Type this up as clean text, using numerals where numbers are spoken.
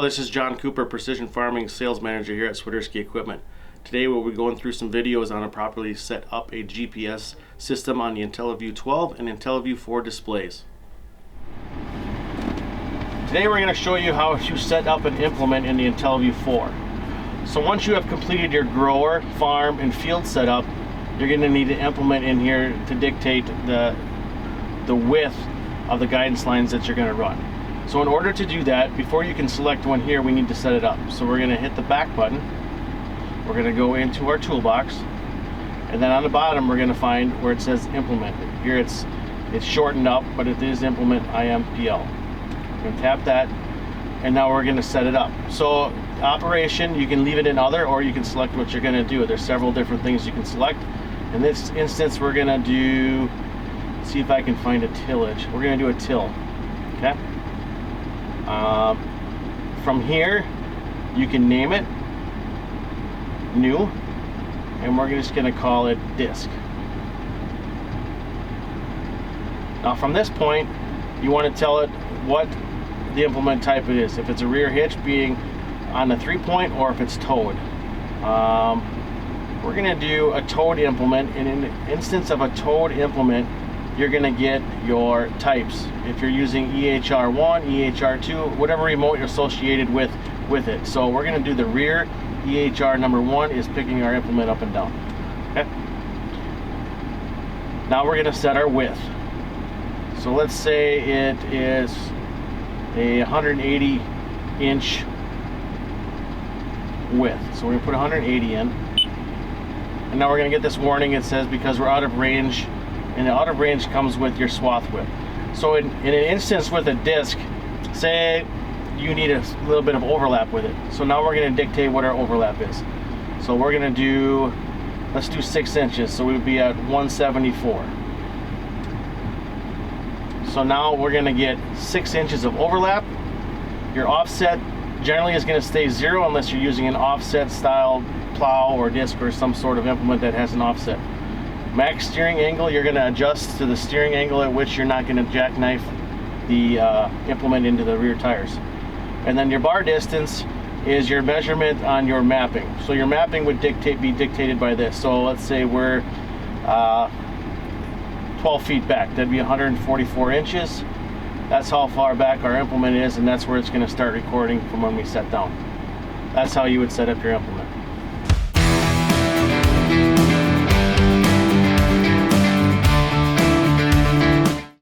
this is John Cooper, Precision Farming Sales Manager here at Swiderski Equipment. Today we'll be going through some videos on how to properly set up a GPS system on the Intelliview 12 and Intelliview IV displays. Today we're going to show you how to set up an implement in the Intelliview IV. So once you have completed your grower, farm, and field setup, you're going to need an implement in here to dictate the width of the guidance lines that you're going to run. So in order to do that, before you can select one here, we need to set it up. So we're going to hit the back button. We're going to go into our toolbox, and then on the bottom we're going to find where it says implement. Here it's shortened up, but it is implement IMPL. We're going to tap that, and now we're going to set it up. So operation, you can leave it in other, or you can select what you're going to do. There's several different things you can select. In this instance, we're going to do, see if I can find a tillage. We're going to do a till. Okay. From here, you can name it new, and we're just going to call it disc. Now from this point, you want to tell it what the implement type it is. If it's a rear hitch, being on the 3-point, or if it's towed. We're going to do a towed implement, and in the instance of a towed implement, you're going to get your types. If you're using EHR1, EHR2, whatever remote you're associated with it. So we're going to do the rear. EHR number 1 is picking our implement up and down. Okay. Now we're going to set our width. So let's say it is a 180 inch width. So we're going to put 180 in. And now we're going to get this warning. It says because we're out of range, and the out of range comes with your swath width. So in an instance with a disc, say you need a little bit of overlap with it. So now we're going to dictate what our overlap is. So we're going to do, let's do 6 inches. So we would be at 174. So now we're going to get 6 inches of overlap. Your offset generally is going to stay 0 unless you're using an offset style plow or disc or some sort of implement that has an offset. Max steering angle, you're going to adjust to the steering angle at which you're not going to jackknife the implement into the rear tires. And then your bar distance is your measurement on your mapping. So your mapping would be dictated by this. So let's say we're 12 feet back. That'd be 144 inches. That's how far back our implement is, and that's where it's going to start recording from when we set down. That's how you would set up your implement.